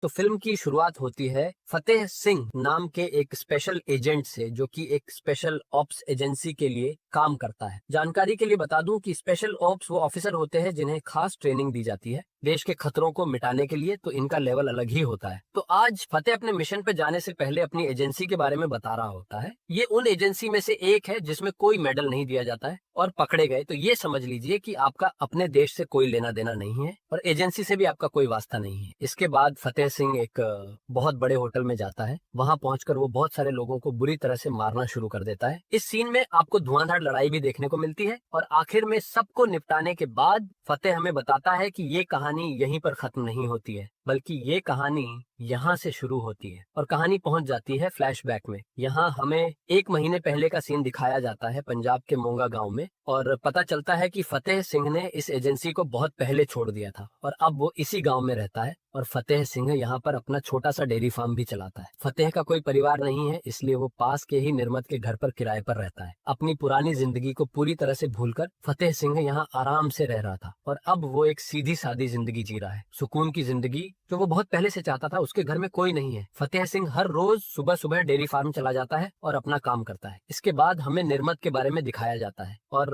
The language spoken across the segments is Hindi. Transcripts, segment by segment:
तो फिल्म की शुरुआत होती है फतेह सिंह नाम के एक स्पेशल एजेंट से, जो कि एक स्पेशल ऑप्स एजेंसी के लिए काम करता है। जानकारी के लिए बता दूं कि स्पेशल ऑप्स वो ऑफिसर होते हैं जिन्हें खास ट्रेनिंग दी जाती है देश के खतरों को मिटाने के लिए, तो इनका लेवल अलग ही होता है। तो आज फतेह अपने मिशन पे जाने से पहले अपनी एजेंसी के बारे में बता रहा होता है। ये उन एजेंसी में से एक है जिसमें कोई मेडल नहीं दिया जाता है, और पकड़े गए तो ये समझ लीजिए कि आपका अपने देश से कोई लेना देना नहीं है और एजेंसी से भी आपका कोई वास्ता नहीं है। इसके बाद फतेह सिंह एक बहुत बड़े होटल में जाता है। वहां पहुंचकर वो बहुत सारे लोगों को बुरी तरह से मारना शुरू कर देता है। इस सीन में आपको धुआंधार लड़ाई भी देखने को मिलती है और आखिर में सबको निपटाने के बाद फतेह हमें बताता है कि ये कहानी यहीं पर खत्म नहीं होती है, बल्कि ये कहानी यहाँ से शुरू होती है। और कहानी पहुंच जाती है फ्लैशबैक में। यहाँ हमें 1 महीने पहले का सीन दिखाया जाता है पंजाब के मोंगा गांव में, और पता चलता है कि फतेह सिंह ने इस एजेंसी को बहुत पहले छोड़ दिया था और अब वो इसी गांव में रहता है। और फतेह सिंह यहाँ पर अपना छोटा सा डेयरी फार्म भी चलाता है। फतेह का कोई परिवार नहीं है, इसलिए वो पास के ही निर्मत के घर पर किराए पर रहता है। अपनी पुरानी जिंदगी को पूरी तरह से भूलकर फतेह सिंह यहाँ आराम से रह रहा था और अब वो एक सीधी सादी जिंदगी जी रहा है, सुकून की जिंदगी जो वो बहुत पहले से चाहता था। उसके घर में कोई नहीं है। फतेह सिंह हर रोज सुबह सुबह डेयरी फार्म चला जाता है और अपना काम करता है। इसके बाद हमें निर्मत के बारे में दिखाया जाता है और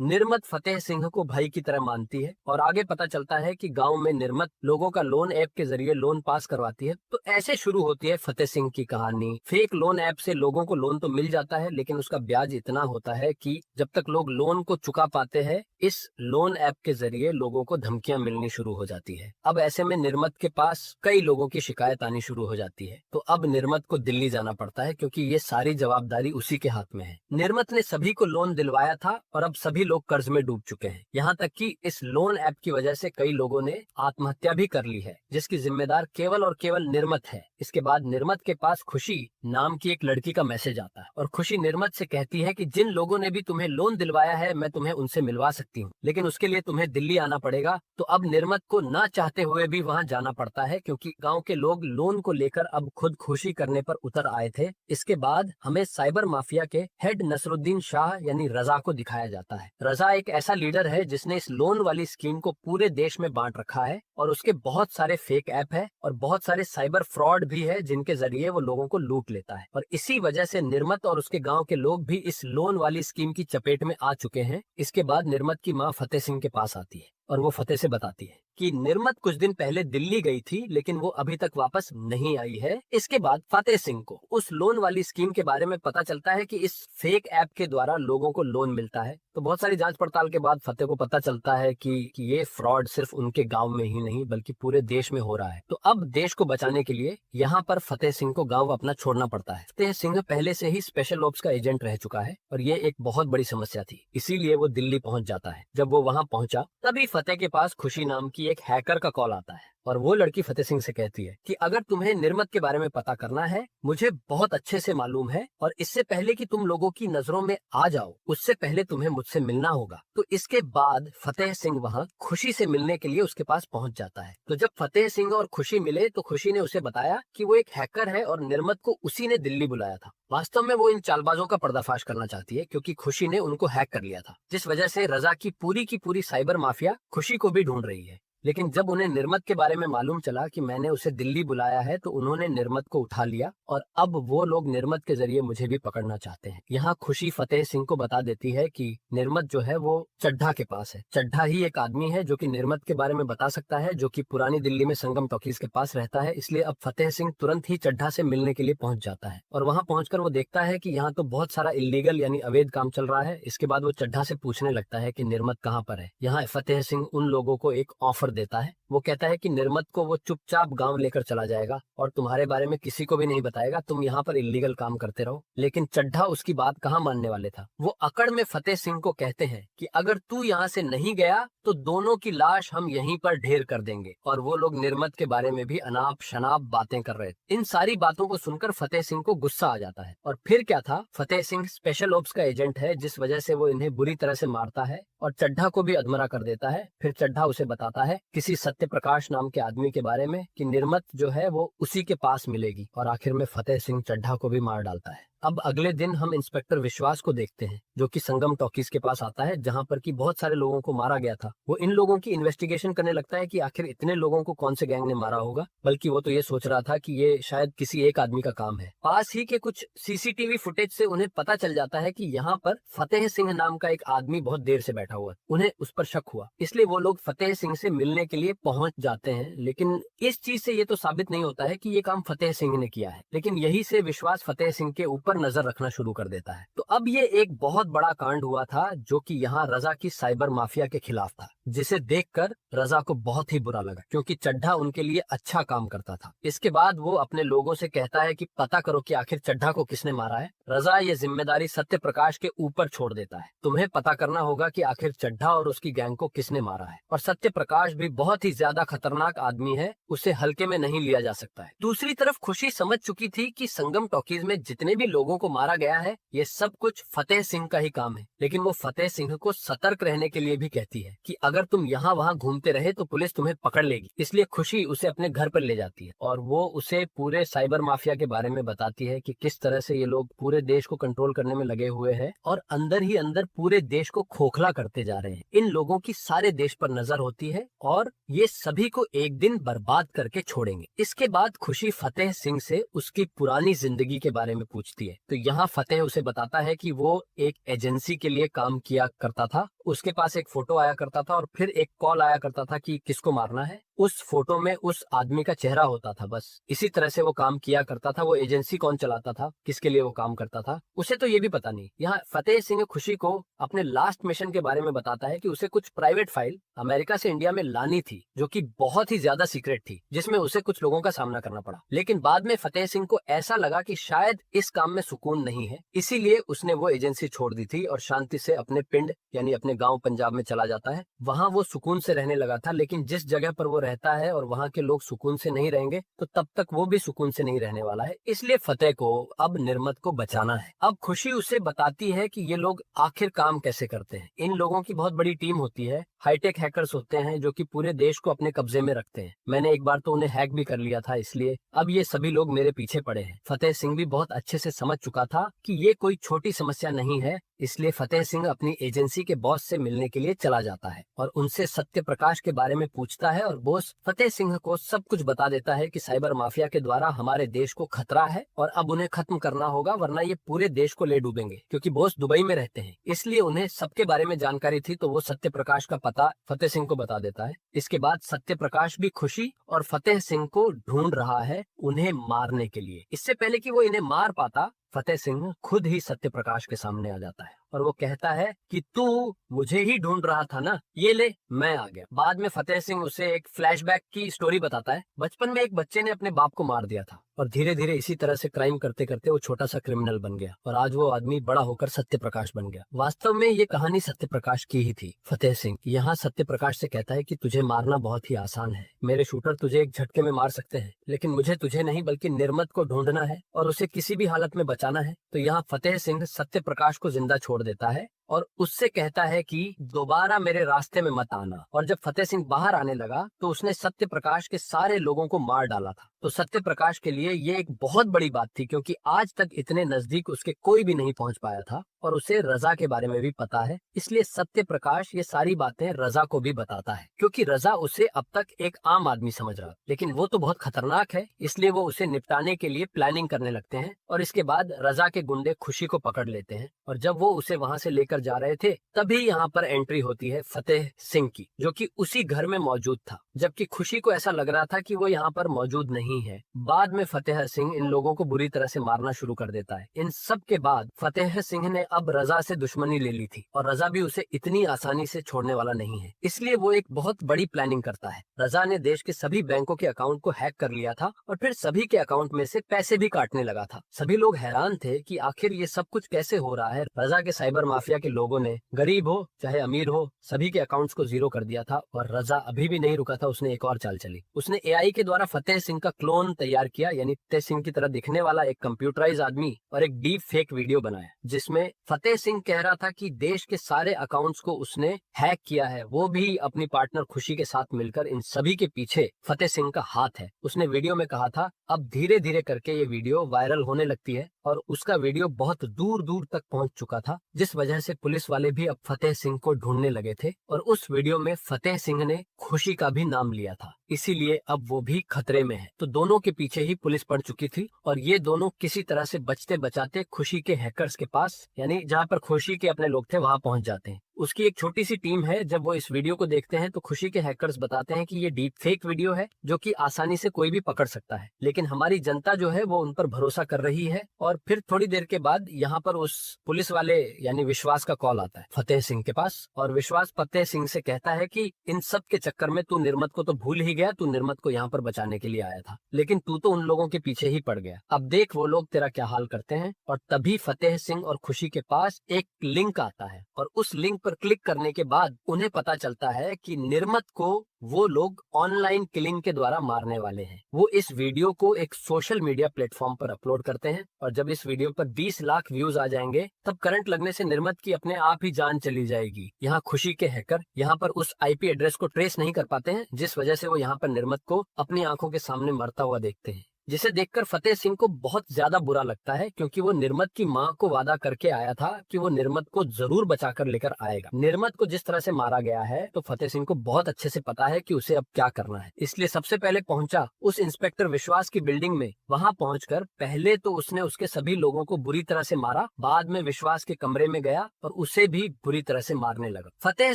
निर्मत फतेह सिंह को भाई की तरह मानती है। और आगे पता चलता है कि गांव में निर्मत लोगों का लोन ऐप के जरिए लोन पास करवाती है। तो ऐसे शुरू होती है फतेह सिंह की कहानी। फेक लोन ऐप से लोगों को लोन तो मिल जाता है, लेकिन उसका ब्याज इतना होता है कि जब तक लोग लोन को चुका पाते हैं, इस लोन ऐप के जरिए लोगों को धमकियां मिलनी शुरू हो जाती है। अब ऐसे में निर्मत के पास कई लोगों की शिकायत आनी शुरू हो जाती है। तो अब निर्मत को दिल्ली जाना पड़ता है, क्योंकि ये सारी जवाबदारी उसी के हाथ में है। निर्मत ने सभी को लोन दिलवाया था और अब सभी लोग कर्ज में डूब चुके हैं। यहाँ तक कि इस लोन ऐप की वजह से कई लोगों ने आत्महत्या भी कर ली है, जिसकी जिम्मेदार केवल और केवल निर्मत है। इसके बाद निर्मत के पास खुशी नाम की एक लड़की का मैसेज आता है और खुशी निर्मत से कहती है कि जिन लोगों ने भी तुम्हें लोन दिलवाया है, मैं तुम्हें उनसे मिलवा सकती हूँ, लेकिन उसके लिए तुम्हें दिल्ली आना पड़ेगा। तो अब निर्मत को ना चाहते हुए भी वहाँ जाना पड़ता है, क्योंकि गांव के लोग लोन को लेकर अब खुद खुशी करने पर उतर आए थे। इसके बाद हमें साइबर माफिया के हेड नसरुद्दीन शाह यानी रजा को दिखाया जाता है। रजा एक ऐसा लीडर है जिसने इस लोन वाली स्कीम को पूरे देश में बांट रखा है और उसके बहुत सारे फेक ऐप है और बहुत सारे साइबर फ्रॉड भी है, जिनके जरिए वो लोगों को लूट लेता है। और इसी वजह से निर्मत और उसके गांव के लोग भी इस लोन वाली स्कीम की चपेट में आ चुके हैं। इसके बाद निर्मत की माँ फतेह सिंह के पास आती है और वो फतेह से बताती है कि निर्मत कुछ दिन पहले दिल्ली गई थी, लेकिन वो अभी तक वापस नहीं आई है। इसके बाद फतेह सिंह को उस लोन वाली स्कीम के बारे में पता चलता है कि इस फेक ऐप के द्वारा लोगों को लोन मिलता है। तो बहुत सारी जांच पड़ताल के बाद फतेह को पता चलता है कि ये फ्रॉड सिर्फ उनके गांव में ही नहीं बल्कि पूरे देश में हो रहा है। तो अब देश को बचाने के लिए यहाँ पर फतेह सिंह को गांव अपना छोड़ना पड़ता है। फतेह सिंह पहले से ही स्पेशल ऑप्स का एजेंट रह चुका है और ये एक बहुत बड़ी समस्या थी, इसीलिए वो दिल्ली पहुंच जाता है। जब वो वहां पहुंचा तभी फतेह के पास खुशी नाम की एक हैकर का कॉल आता है और वो लड़की फतेह सिंह से कहती है कि अगर तुम्हें निर्मत के बारे में पता करना है, मुझे बहुत अच्छे से मालूम है, और इससे पहले कि तुम लोगों की नजरों में आ जाओ, उससे पहले तुम्हें मुझसे मिलना होगा। तो इसके बाद फतेह सिंह वहाँ खुशी से मिलने के लिए उसके पास पहुंच जाता है। तो जब फतेह सिंह और खुशी मिले तो खुशी ने उसे बताया कि वो एक हैकर है और निर्मत को उसी ने दिल्ली बुलाया था। वास्तव में वो इन चालबाजों का पर्दाफाश करना चाहती है, क्योंकि खुशी ने उनको हैक कर लिया था, जिस वजह से रजा की पूरी साइबर माफिया खुशी को भी ढूंढ रही है। लेकिन जब उन्हें निर्मत के बारे में मालूम चला कि मैंने उसे दिल्ली बुलाया है, तो उन्होंने निर्मत को उठा लिया और अब वो लोग निर्मत के जरिए मुझे भी पकड़ना चाहते हैं। यहाँ खुशी फतेह सिंह को बता देती है कि निर्मत जो है वो चड्ढा के पास है। चड्ढा ही एक आदमी है जो कि निर्मत के बारे में बता सकता है, जो कि पुरानी दिल्ली में संगम टॉकीज के पास रहता है। इसलिए अब फतेह सिंह तुरंत ही चड्ढा से मिलने के लिए पहुंच जाता है और वहां पहुंचकर वो देखता है कि यहाँ तो बहुत सारा इलीगल यानी अवैध काम चल रहा है। इसके बाद वो चड्ढा से पूछने लगता है कि निर्मत कहाँ पर है। यहाँ फतेह सिंह उन लोगों को एक ऑफर देता है। वो कहता है कि निर्मत को वो चुपचाप गांव लेकर चला जाएगा और तुम्हारे बारे में किसी को भी नहीं बताएगा, तुम यहाँ पर इलीगल काम करते रहो। लेकिन चड्ढा उसकी बात कहाँ मानने वाले था। वो अकड़ में फतेह सिंह को कहते हैं कि अगर तू यहाँ से नहीं गया तो दोनों की लाश हम यहीं पर ढेर कर देंगे। और वो लोग निर्मत के बारे में भी अनाप शनाप बातें कर रहे थे। इन सारी बातों को सुनकर फतेह सिंह को गुस्सा आ जाता है। और फिर क्या था, फतेह सिंह स्पेशल ऑप्स का एजेंट है, जिस वजह से वो इन्हें बुरी तरह से मारता है और चड्ढा को भी अधमरा कर देता है। फिर चड्ढा उसे बताता है किसी सत्य प्रकाश नाम के आदमी के बारे में कि निर्मत जो है वो उसी के पास मिलेगी। और आखिर में फतेह सिंह चड्ढा को भी मार डालता है। अब अगले दिन हम इंस्पेक्टर विश्वास को देखते हैं, जो कि संगम टॉकीज के पास आता है, जहां पर कि बहुत सारे लोगों को मारा गया था। वो इन लोगों की इन्वेस्टिगेशन करने लगता है कि आखिर इतने लोगों को कौन से गैंग ने मारा होगा, बल्कि वो तो ये सोच रहा था कि ये शायद किसी एक आदमी का काम है। पास ही के कुछ सीसीटीवी फुटेज से उन्हें पता चल जाता है कि यहाँ पर फतेह सिंह नाम का एक आदमी बहुत देर से बैठा हुआ है। उन्हें उस पर शक हुआ, इसलिए वो लोग फतेह सिंह से मिलने के लिए पहुंच जाते हैं। लेकिन इस चीज से ये तो साबित नहीं होता है कि ये काम फतेह सिंह ने किया है, लेकिन यही से विश्वास फतेह सिंह के ऊपर नजर रखना शुरू कर देता है। तो अब ये एक बहुत बड़ा कांड हुआ था, जो कि यहाँ रजा की साइबर माफिया के खिलाफ था, जिसे देखकर रजा को बहुत ही बुरा लगा, क्योंकि चड्ढा उनके लिए अच्छा काम करता था। इसके बाद वो अपने लोगों से कहता है कि पता करो कि आखिर चड्ढा को किसने मारा है। रजा ये जिम्मेदारी सत्य प्रकाश के ऊपर छोड़ देता है। तुम्हें पता करना होगा कि आखिर चड्ढा और उसकी गैंग को किसने मारा है। और सत्य प्रकाश भी बहुत ही ज्यादा खतरनाक आदमी है, उसे हल्के में नहीं लिया जा सकता है। दूसरी तरफ खुशी समझ चुकी थी कि संगम टॉकीज में जितने भी लोगों को मारा गया है, ये सब कुछ फतेह सिंह का ही काम है। लेकिन वो फतेह सिंह को सतर्क रहने के लिए भी कहती है कि अगर तुम यहाँ वहाँ घूमते रहे तो पुलिस तुम्हें पकड़ लेगी। इसलिए खुशी उसे अपने घर पर ले जाती है और वो उसे पूरे साइबर माफिया के बारे में बताती है कि किस तरह से ये लोग पूरे देश को कंट्रोल करने में लगे हुए हैं और अंदर ही अंदर पूरे देश को खोखला करते जा रहे हैं। इन लोगों की सारे देश पर नजर होती है और ये सभी को एक दिन बर्बाद करके छोड़ेंगे। इसके बाद खुशी फतेह सिंह से उसकी पुरानी जिंदगी के बारे में पूछती है। तो यहाँ फतेह उसे बताता है कि वो एक एजेंसी के लिए काम किया करता था, उसके पास एक फोटो आया करता था और फिर एक कॉल आया करता था कि किसको मारना है। उस फोटो में उस आदमी का चेहरा होता था, बस इसी तरह से वो काम किया करता था। वो एजेंसी कौन चलाता था, किसके लिए वो काम करता था, उसे तो ये भी पता नहीं। यहाँ फतेह सिंह खुशी को अपने लास्ट मिशन के बारे में बताता है कि उसे कुछ प्राइवेट फाइल अमेरिका से इंडिया में लानी थी, जो कि बहुत ही ज्यादा सीक्रेट थी, जिसमें उसे कुछ लोगों का सामना करना पड़ा। लेकिन बाद में फतेह सिंह को ऐसा लगा कि शायद इस काम में सुकून नहीं है, इसीलिए उसने वो एजेंसी छोड़ दी थी और शांति से अपने पिंड यानी अपने गांव पंजाब में चला जाता है। वहां वो सुकून से रहने लगा था, लेकिन जिस जगह पर वो रहता है और वहां के लोग सुकून से नहीं रहेंगे तो तब तक वो भी सुकून से नहीं रहने वाला है। इसलिए फतेह को अब निर्मत को बचाना है। अब खुशी उसे बताती है कि ये लोग आखिर काम कैसे करते हैं। इन लोगों की बहुत बड़ी टीम होती है, हाईटेक हैकर्स होते हैं जो कि पूरे देश को अपने कब्जे में रखते हैं। मैंने एक बार तो उन्हें हैक भी कर लिया था, इसलिए अब ये सभी लोग मेरे पीछे पड़े हैं। फतेह सिंह भी बहुत अच्छे से समझ चुका था कि ये कोई छोटी समस्या नहीं है, इसलिए फतेह सिंह अपनी एजेंसी के बॉस से मिलने के लिए चला जाता है और उनसे सत्य प्रकाश के बारे में पूछता है और बॉस फतेह सिंह को सब कुछ बता देता है कि साइबर माफिया के द्वारा हमारे देश को खतरा है और अब उन्हें खत्म करना होगा, वरना ये पूरे देश को ले डूबेंगे। क्योंकि बॉस दुबई में रहते हैं, इसलिए उन्हें सबके बारे में जानकारी थी, तो वो सत्य प्रकाश का पता फतेह सिंह को बता देता है। इसके बाद सत्य प्रकाश भी खुशी और फतेह सिंह को ढूंढ रहा है उन्हें मारने के लिए। इससे पहले कि वो इन्हें मार पाता, फतेह सिंह खुद ही सत्य प्रकाश के सामने आ जाता है और वो कहता है कि तू मुझे ही ढूंढ रहा था ना, ये ले मैं आ गया। बाद में फतेह सिंह उसे एक फ्लैशबैक की स्टोरी बताता है। बचपन में एक बच्चे ने अपने बाप को मार दिया था और धीरे धीरे इसी तरह से क्राइम करते करते वो छोटा सा क्रिमिनल बन गया और आज वो आदमी बड़ा होकर सत्य प्रकाश बन गया। वास्तव में ये कहानी सत्य प्रकाश की ही थी। फतेह सिंह यहाँ सत्य प्रकाश से कहता है कि तुझे मारना बहुत ही आसान है, मेरे शूटर तुझे एक झटके में मार सकते हैं, लेकिन मुझे तुझे नहीं बल्कि निर्मत को ढूंढना है और उसे किसी भी हालत में बचाना है। तो यहाँ फतेह सिंह सत्य प्रकाश को जिंदा छोड़ देता है और उससे कहता है कि दोबारा मेरे रास्ते में मत आना। और जब फतेह सिंह बाहर आने लगा तो उसने सत्य प्रकाश के सारे लोगों को मार डाला था। तो सत्य प्रकाश के लिए ये एक बहुत बड़ी बात थी, क्योंकि आज तक इतने नजदीक उसके कोई भी नहीं पहुंच पाया था और उसे रजा के बारे में भी पता है। इसलिए सत्य प्रकाश ये सारी बातें रजा को भी बताता है, क्योंकि रजा उसे अब तक एक आम आदमी समझ रहा, लेकिन वो तो बहुत खतरनाक है, इसलिए वो उसे निपटाने के लिए प्लानिंग करने लगते हैं। और इसके बाद रजा के गुंडे खुशी को पकड़ लेते हैं और जब वो उसे वहां से लेकर जा रहे थे तभी यहाँ पर एंट्री होती है फतेह सिंह की, जो कि उसी घर में मौजूद था, जबकि खुशी को ऐसा लग रहा था कि वो यहाँ पर मौजूद नहीं है। बाद में फतेह सिंह इन लोगों को बुरी तरह से मारना शुरू कर देता है। इन सब के बाद फतेह सिंह ने अब रजा से दुश्मनी ले ली थी और रजा भी उसे इतनी आसानी से छोड़ने वाला नहीं है, इसलिए वो एक बहुत बड़ी प्लानिंग करता है। रजा ने देश के सभी बैंकों के अकाउंट को हैक कर लिया था और फिर सभी के अकाउंट में से पैसे भी काटने लगा था। सभी लोग हैरान थे कि आखिर ये सब कुछ कैसे हो रहा है। रजा के साइबर माफिया के लोगों ने गरीब हो चाहे अमीर हो सभी के अकाउंट्स को जीरो कर दिया था और रजा अभी भी नहीं रुका था, उसने एक और चाल चली। उसने एआई के द्वारा फतेह सिंह का क्लोन तैयार किया, यानी फतेह सिंह की तरह दिखने वाला एक कंप्यूटराइज आदमी और एक डीप फेक वीडियो बनाया, जिसमें फतेह सिंह कह रहा था कि देश के सारे अकाउंट्स को उसने हैक किया है, वो भी अपनी पार्टनर खुशी के साथ मिलकर। इन सभी के पीछे फतेह सिंह का हाथ है। उसने वीडियो में कहा था अब धीरे धीरे करके ये वीडियो वायरल होने लगती है और उसका वीडियो बहुत दूर दूर तक पहुंच चुका था, जिस वजह से पुलिस वाले भी अब फतेह सिंह को ढूंढने लगे थे और उस वीडियो में फतेह सिंह ने खुशी का भी नाम लिया था, इसीलिए अब वो भी खतरे में है। तो दोनों के पीछे ही पुलिस पड़ चुकी थी और ये दोनों किसी तरह से बचते बचाते खुशी के हैकर्स के पास, यानी जहाँ पर खुशी के अपने लोग थे, वहां पहुंच जाते हैं। उसकी एक छोटी सी टीम है, जब वो इस वीडियो को देखते हैं तो खुशी के हैकर्स बताते हैं कि ये डीप फेक वीडियो है जो कि आसानी से कोई भी पकड़ सकता है, लेकिन हमारी जनता जो है वो उन पर भरोसा कर रही है। और फिर थोड़ी देर के बाद यहाँ पर उस पुलिस वाले यानी विश्वास का कॉल आता है फतेह सिंह के पास और विश्वास फतेह सिंह से कहता है कि इन सब के चक्कर में तू निर्मत को तो भूल ही गया, तू निर्मत को यहाँ पर बचाने के लिए आया था, लेकिन तू तो उन लोगों के पीछे ही पड़ गया। अब देख वो लोग तेरा क्या हाल करते हैं। और तभी फतेह सिंह और खुशी के पास एक लिंक आता है और उस लिंक पर क्लिक करने के बाद उन्हें पता चलता है कि निर्मत को वो लोग ऑनलाइन किलिंग के द्वारा मारने वाले हैं। वो इस वीडियो को एक सोशल मीडिया प्लेटफॉर्म पर अपलोड करते हैं और जब इस वीडियो पर 20 लाख व्यूज आ जाएंगे तब करंट लगने से निर्मत की अपने आप ही जान चली जाएगी। यहाँ खुशी के हैकर यहाँ पर उस आईपी एड्रेस को ट्रेस नहीं कर पाते हैं, जिस वजह से वो यहाँ पर निर्मत को अपनी आंखों के सामने मरता हुआ देखते हैं, जिसे देखकर फतेह सिंह को बहुत ज्यादा बुरा लगता है, क्योंकि वो निर्मत की मां को वादा करके आया था कि वो निर्मत को जरूर बचाकर लेकर आएगा। निर्मत को जिस तरह से मारा गया है तो फतेह सिंह को बहुत अच्छे से पता है कि उसे अब क्या करना है, इसलिए सबसे पहले पहुंचा उस इंस्पेक्टर विश्वास की बिल्डिंग में। वहां पहुंचकर पहले तो उसने उसके सभी लोगों को बुरी तरह से मारा, बाद में विश्वास के कमरे में गया और उसे भी बुरी तरह से मारने लगा। फतेह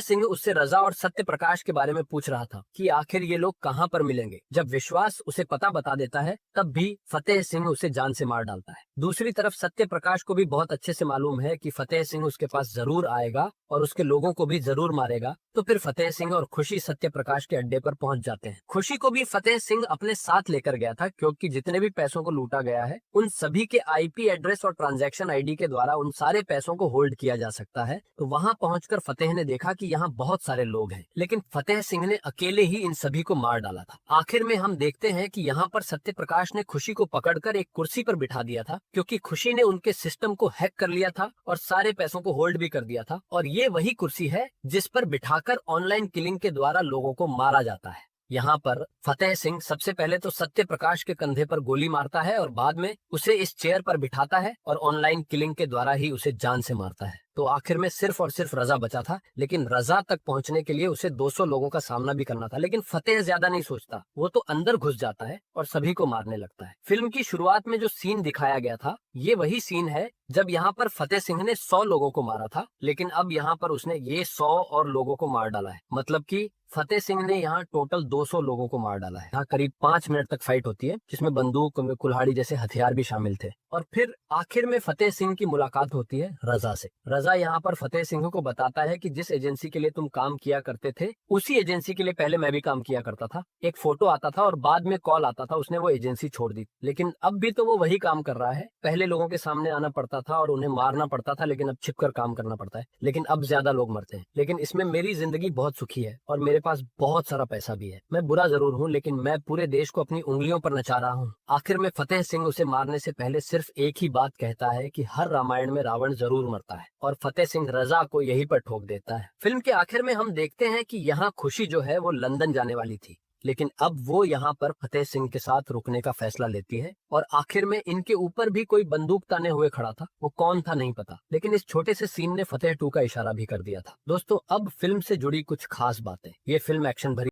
सिंह उससे रजा और सत्य प्रकाश के बारे में पूछ रहा था कि आखिर ये लोग कहाँ पर मिलेंगे। जब विश्वास उसे पता बता देता है तब भी फतेह सिंह उसे जान से मार डालता है। दूसरी तरफ सत्य प्रकाश को भी बहुत अच्छे से मालूम है कि फतेह सिंह उसके पास जरूर आएगा और उसके लोगों को भी जरूर मारेगा, तो फिर फतेह सिंह और खुशी सत्य प्रकाश के अड्डे पर पहुंच जाते हैं। खुशी को भी फतेह सिंह अपने साथ लेकर गया था, क्योंकि जितने भी पैसों को लूटा गया है उन सभी के आईपी एड्रेस और ट्रांजैक्शन आईडी के द्वारा उन सारे पैसों को होल्ड किया जा सकता है। तो वहां पहुंचकर फतेह ने देखा कि यहाँ बहुत सारे लोग हैं, लेकिन फतेह सिंह ने अकेले ही इन सभी को मार डाला था। आखिर में हम देखते हैं कि यहाँ पर सत्य प्रकाश ने खुशी को पकड़कर एक कुर्सी पर बिठा दिया था, क्योंकि खुशी ने उनके सिस्टम को हैक कर लिया था और सारे पैसों को होल्ड भी कर दिया था। और ये वही कुर्सी है जिस पर बिठाकर ऑनलाइन किलिंग के द्वारा लोगों को मारा जाता है। यहाँ पर फतेह सिंह सबसे पहले तो सत्य प्रकाश के कंधे पर गोली मारता है और बाद में उसे इस चेयर पर बिठाता है और ऑनलाइन किलिंग के द्वारा ही उसे जान से मारता है। तो आखिर में सिर्फ और सिर्फ रजा बचा था, लेकिन रजा तक पहुंचने के लिए उसे 200 लोगों का सामना भी करना था। लेकिन फतेह ज्यादा नहीं सोचता, वो तो अंदर घुस जाता है और सभी को मारने लगता है। फिल्म की शुरुआत में जो सीन दिखाया गया था ये वही सीन है जब यहाँ पर फतेह सिंह ने 100 लोगों को मारा था, लेकिन अब यहाँ पर उसने ये 100 और लोगों को मार डाला है। मतलब कि फतेह सिंह ने यहाँ टोटल 200 लोगों को मार डाला है। यहाँ करीब 5 मिनट तक फाइट होती है, जिसमें बंदूक कुल्हाड़ी जैसे हथियार भी शामिल थे। और फिर आखिर में फतेह सिंह की मुलाकात होती है रजा से। रजा यहाँ पर फतेह सिंह को बताता है कि जिस एजेंसी के लिए तुम काम किया करते थे उसी एजेंसी के लिए पहले मैं भी काम किया करता था। एक फोटो आता था और बाद में कॉल आता था, उसने वो एजेंसी छोड़ दी, लेकिन अब भी तो वो वही काम कर रहा है। पहले लोगों के सामने आना पड़ता था और उन्हें मारना पड़ता था, लेकिन अब छिपकर काम करना पड़ता है। लेकिन अब ज्यादा लोग मरते हैं, लेकिन इसमें मेरी जिंदगी बहुत सुखी है और मेरे पास बहुत सारा पैसा भी है। मैं बुरा जरूर हूँ, लेकिन मैं पूरे देश को अपनी उंगलियों पर नचा रहा हूँ। आखिर में फतेह सिंह उसे मारने से पहले सिर्फ एक ही बात कहता है कि हर रामायण में रावण जरूर मरता है, और फतेह सिंह रजा को यहीं पर ठोक देता है। फिल्म के आखिर में हम देखते हैं कि यहाँ खुशी जो है वो लंदन जाने वाली थी, लेकिन अब वो यहाँ पर फतेह सिंह के साथ रुकने का फैसला लेती है। और आखिर में इनके ऊपर भी कोई बंदूक ताने हुए खड़ा था, वो कौन था नहीं पता, लेकिन इस छोटे से सीन ने फतेह 2 का इशारा भी कर दिया था। दोस्तों, अब फिल्म से जुड़ी कुछ खास बातें। ये फिल्म एक्शन भरी